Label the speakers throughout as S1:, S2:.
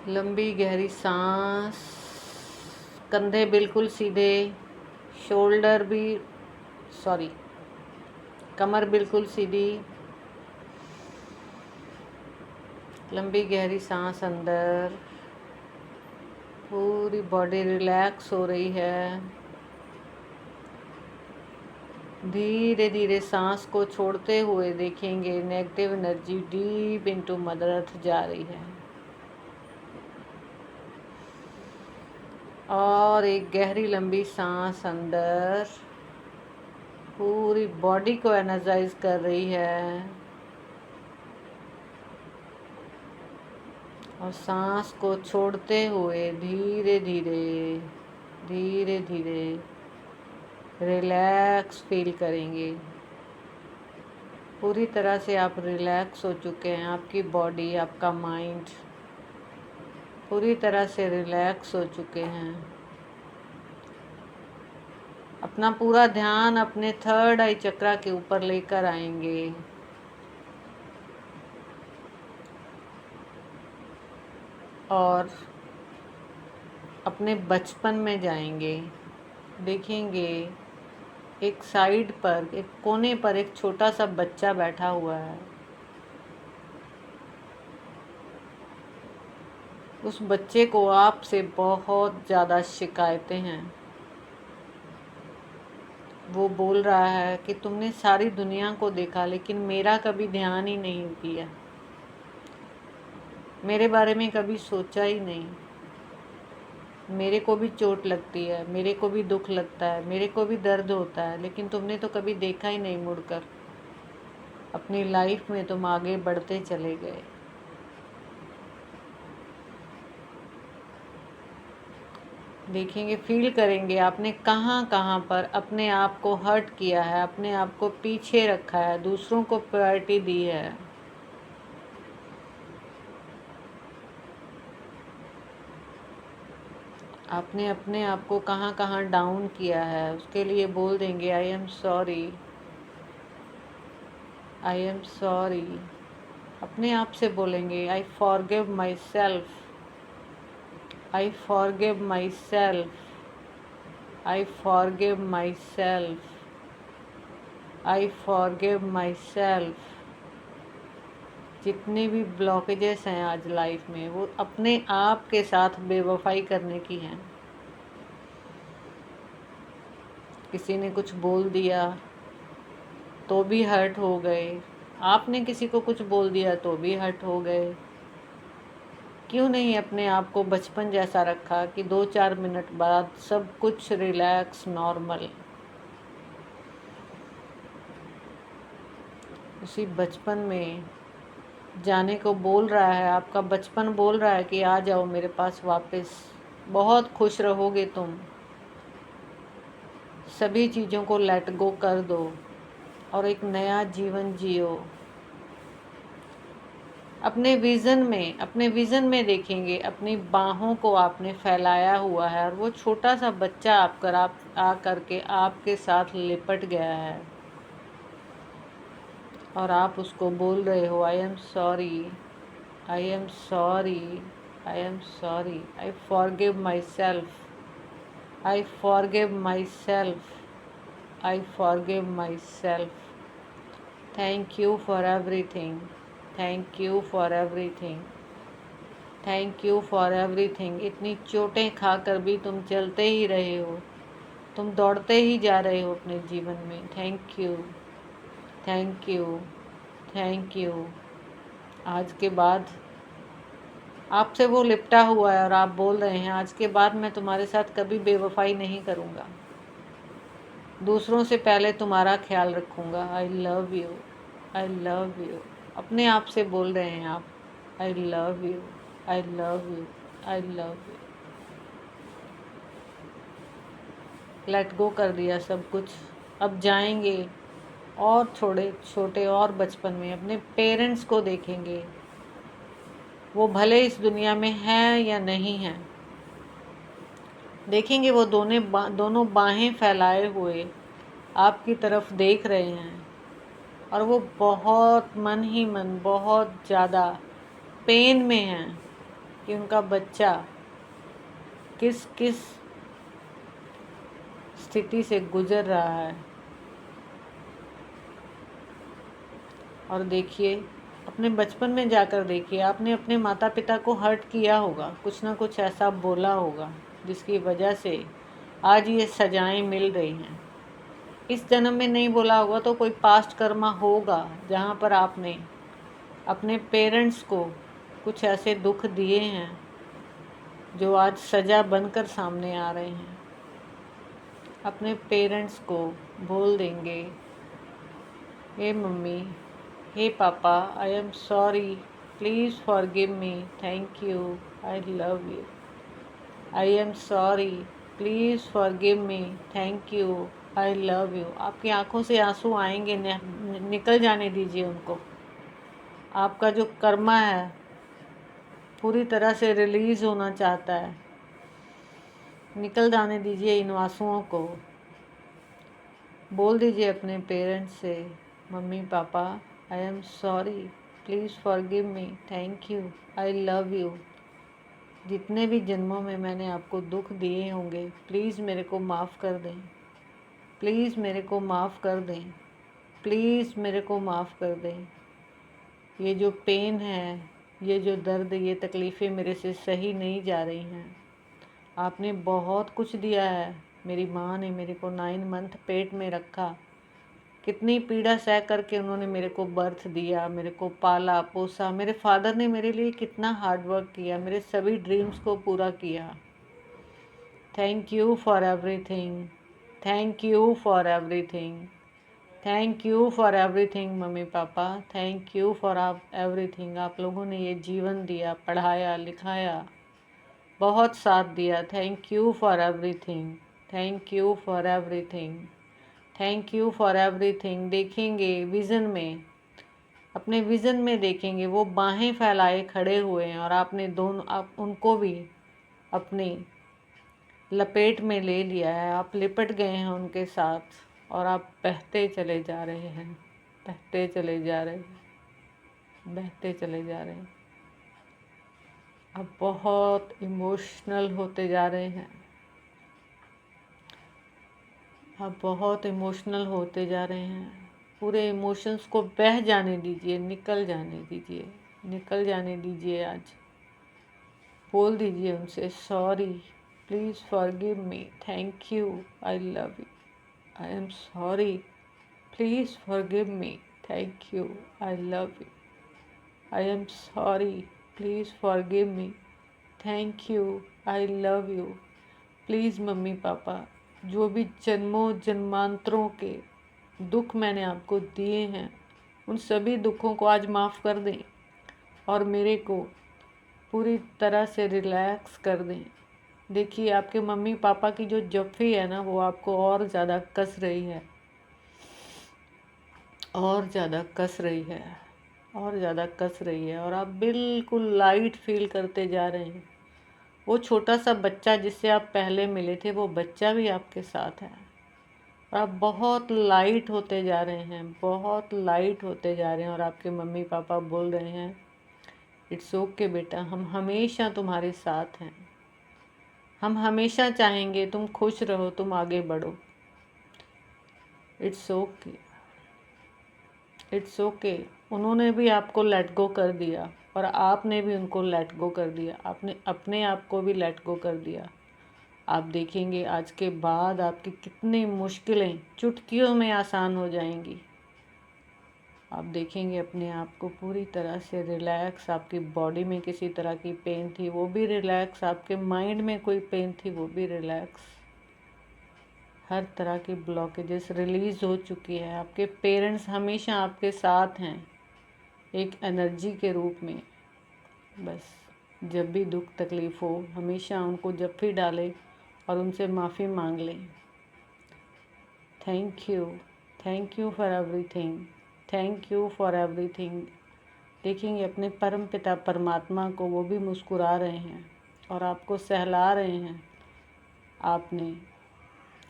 S1: लंबी गहरी सांस, कंधे बिल्कुल सीधे, शोल्डर भी सॉरी कमर बिल्कुल सीधी। लंबी गहरी सांस अंदर, पूरी बॉडी रिलैक्स हो रही है। धीरे धीरे सांस को छोड़ते हुए देखेंगे negative energy deep into mother earth जा रही है। और एक गहरी लंबी सांस अंदर, पूरी बॉडी को एनर्जाइज कर रही है। और सांस को छोड़ते हुए धीरे धीरे धीरे धीरे रिलैक्स फील करेंगे। पूरी तरह से आप रिलैक्स हो चुके हैं। आपकी बॉडी, आपका माइंड पूरी तरह से रिलैक्स हो चुके हैं। अपना पूरा ध्यान अपने थर्ड आई चक्रा के ऊपर लेकर आएंगे। और अपने बचपन में जाएंगे। देखेंगे एक साइड पर, एक कोने पर एक छोटा सा बच्चा बैठा हुआ है। उस बच्चे को आपसे बहुत ज़्यादा शिकायतें हैं। वो बोल रहा है कि तुमने सारी दुनिया को देखा लेकिन मेरा कभी ध्यान ही नहीं किया, मेरे बारे में कभी सोचा ही नहीं। मेरे को भी चोट लगती है, मेरे को भी दुख लगता है, मेरे को भी दर्द होता है, लेकिन तुमने तो कभी देखा ही नहीं मुड़कर। अपनी लाइफ में तुम आगे बढ़ते चले गए। देखेंगे, फील करेंगे आपने कहाँ कहाँ पर अपने आप को हर्ट किया है, अपने आप को पीछे रखा है, दूसरों को प्रायोरिटी दी है। आपने अपने आप को कहाँ कहाँ डाउन किया है, उसके लिए बोल देंगे I am sorry, I am sorry. अपने आप से बोलेंगे I forgive my self, I forgive my self, I forgive my self, I forgive my self. जितने भी ब्लॉकेजेस हैं आज लाइफ में, वो अपने आप के साथ बेवफाई करने की हैं। किसी ने कुछ बोल दिया तो भी हर्ट हो गए, आपने किसी को कुछ बोल दिया तो भी हर्ट हो गए। क्यों नहीं अपने आप को बचपन जैसा रखा कि 2-4 मिनट बाद सब कुछ रिलैक्स नॉर्मल। उसी बचपन में जाने को बोल रहा है, आपका बचपन बोल रहा है कि आ जाओ मेरे पास वापस, बहुत खुश रहोगे तुम। सभी चीज़ों को लेट गो कर दो और एक नया जीवन जियो। अपने विज़न में देखेंगे अपनी बाहों को आपने फैलाया हुआ है और वो छोटा सा बच्चा आप आ करके आपके साथ लिपट गया है। और आप उसको बोल रहे हो I am sorry, I am sorry, I am sorry, I forgive my self, I forgive my self, I forgive my self. Thank you for everything, thank you for everything, thank you for everything. इतनी चोटें खाकर भी तुम चलते ही रहे हो, तुम दौड़ते ही जा रहे हो अपने जीवन में। Thank you, thank you, thank you. आज के बाद आपसे वो लिपटा हुआ है और आप बोल रहे हैं आज के बाद मैं तुम्हारे साथ कभी बेवफाई नहीं करूँगा, दूसरों से पहले तुम्हारा ख्याल रखूँगा। I love you, I love you. अपने आप से बोल रहे हैं आप, I love you, I love you, I love you. Let go कर दिया सब कुछ। अब जाएंगे और छोटे छोटे और बचपन में अपने पेरेंट्स को देखेंगे। वो भले इस दुनिया में हैं या नहीं हैं, देखेंगे वो दोनों बाहें फैलाए हुए आपकी तरफ देख रहे हैं। और वो बहुत मन ही मन बहुत ज़्यादा पेन में हैं। कि उनका बच्चा किस किस स्थिति से गुजर रहा है। और देखिए, अपने बचपन में जाकर देखिए, आपने अपने माता पिता को हर्ट किया होगा, कुछ ना कुछ ऐसा बोला होगा जिसकी वजह से आज ये सजाएं मिल रही हैं। इस जन्म में नहीं बोला होगा तो कोई पास्ट कर्मा होगा जहाँ पर आपने अपने पेरेंट्स को कुछ ऐसे दुख दिए हैं जो आज सजा बनकर सामने आ रहे हैं। अपने पेरेंट्स को बोल देंगे, हे मम्मी, हे पापा, I am sorry, please forgive me, thank you, I love you. I am sorry, please forgive me, thank you, I love you. आपकी आंखों से आंसू आएंगे, निकल जाने दीजिए उनको। आपका जो कर्मा है पूरी तरह से रिलीज़ होना चाहता है, निकल जाने दीजिए इन आंसुओं को। बोल दीजिए अपने पेरेंट्स से, mummy papa, I am sorry, please forgive me, thank you, I love you. जितने भी जन्मों में मैंने आपको दुख दिए होंगे, प्लीज़ मेरे को माफ़ कर दें, प्लीज़ मेरे को माफ़ कर दें, प्लीज़ मेरे को माफ़ कर दें। ये जो पेन है, ये जो दर्द, ये तकलीफ़ें मेरे से सही नहीं जा रही हैं। आपने बहुत कुछ दिया है। मेरी माँ ने मेरे को 9 मंथ पेट में रखा, कितनी पीड़ा सह करके उन्होंने मेरे को बर्थ दिया, मेरे को पाला पोसा। मेरे फादर ने मेरे लिए कितना हार्ड वर्क किया, मेरे सभी ड्रीम्स को पूरा किया। Thank you for everything, thank you for everything, thank you for everything mummy papa, thank you for everything. आप लोगों ने ये जीवन दिया, पढ़ाया लिखाया, बहुत साथ दिया। Thank you for everything, thank you for everything, thank you for everything. देखेंगे विज़न में, अपने विज़न में देखेंगे वो बाहें फैलाए खड़े हुए हैं और आपने दोनों, आप उनको भी अपनी लपेट में ले लिया है। आप लिपट गए हैं उनके साथ और आप बहते चले जा रहे हैं, बहते चले जा रहे हैं, बहते चले जा रहे हैं। आप बहुत इमोशनल होते जा रहे हैं, आप बहुत इमोशनल होते जा रहे हैं। पूरे इमोशंस को बह जाने दीजिए, निकल जाने दीजिए, निकल जाने दीजिए। आज बोल दीजिए उनसे, sorry, please forgive me, thank you, I love you, I am sorry, please forgive me, thank you, I love you, I am sorry, please forgive me, thank you, I love you. Please mummy papa, जो भी जन्मों जन्मांतरों के दुख मैंने आपको दिए हैं, उन सभी दुखों को आज माफ़ कर दें और मेरे को पूरी तरह से रिलैक्स कर दें। देखिए, आपके मम्मी पापा की जो जफ्फी है ना, वो आपको और ज़्यादा कस रही है, और ज़्यादा कस रही है, और ज़्यादा कस रही है। और आप बिल्कुल लाइट फील करते जा रहे हैं। वो छोटा सा बच्चा जिससे आप पहले मिले थे, वो बच्चा भी आपके साथ है। और आप बहुत लाइट होते जा रहे हैं, बहुत लाइट होते जा रहे हैं। और आपके मम्मी पापा बोल रहे हैं, इट्स ओके बेटा, हम हमेशा तुम्हारे साथ हैं, हम हमेशा चाहेंगे तुम खुश रहो, तुम आगे बढ़ो। It's okay, it's okay. उन्होंने भी आपको लेट गो कर दिया और आपने भी उनको लेट गो कर दिया, आपने अपने आप को भी लेट गो कर दिया। आप देखेंगे आज के बाद आपकी कितनी मुश्किलें चुटकियों में आसान हो जाएंगी। आप देखेंगे अपने आप को पूरी तरह से रिलैक्स। आपकी बॉडी में किसी तरह की पेन थी, वो भी रिलैक्स। आपके माइंड में कोई पेन थी, वो भी रिलैक्स। हर तरह की ब्लॉकेजेस रिलीज़ हो चुकी है। आपके पेरेंट्स हमेशा आपके साथ हैं, एक एनर्जी के रूप में। बस जब भी दुख तकलीफ़ हो, हमेशा उनको जप्फी डालें और उनसे माफ़ी मांग लें। Thank you for everything, thank you for everything. देखेंगे अपने परम पिता परमात्मा को, वो भी मुस्कुरा रहे हैं और आपको सहला रहे हैं। आपने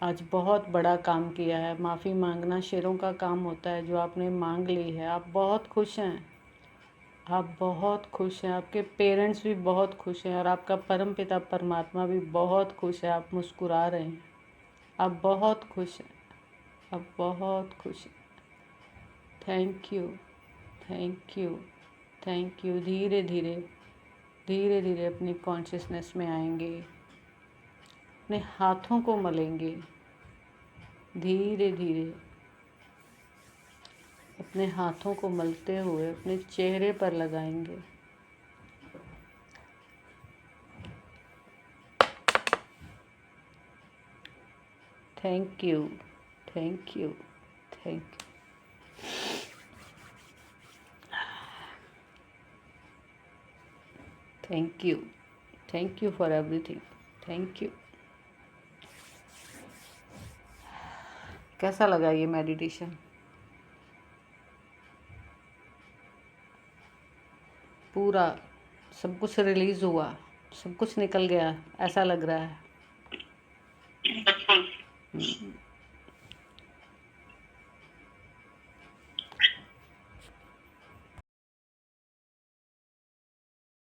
S1: आज बहुत बड़ा काम किया है। माफ़ी मांगना शेरों का काम होता है। जो आपने मांग ली है, आप बहुत खुश हैं। आप बहुत खुश हैं, आपके पेरेंट्स भी बहुत खुश हैं और आपका परम पिता परमात्मा भी बहुत खुश है। आप मुस्कुरा रहे हैं, आप बहुत खुश हैं, आप बहुत खुश हैं। Thank you, thank you, thank you. धीरे धीरे धीरे धीरे अपनी कॉन्शियसनेस में आएंगे, अपने हाथों को मलेंगे, धीरे धीरे अपने हाथों को मलते हुए अपने चेहरे पर लगाएंगे। Thank you, thank you, thank you. Thank you, thank you for everything, thank you. कैसा लगा ये मेडिटेशन? पूरा सब कुछ रिलीज हुआ, सब कुछ निकल गया, ऐसा लग रहा है।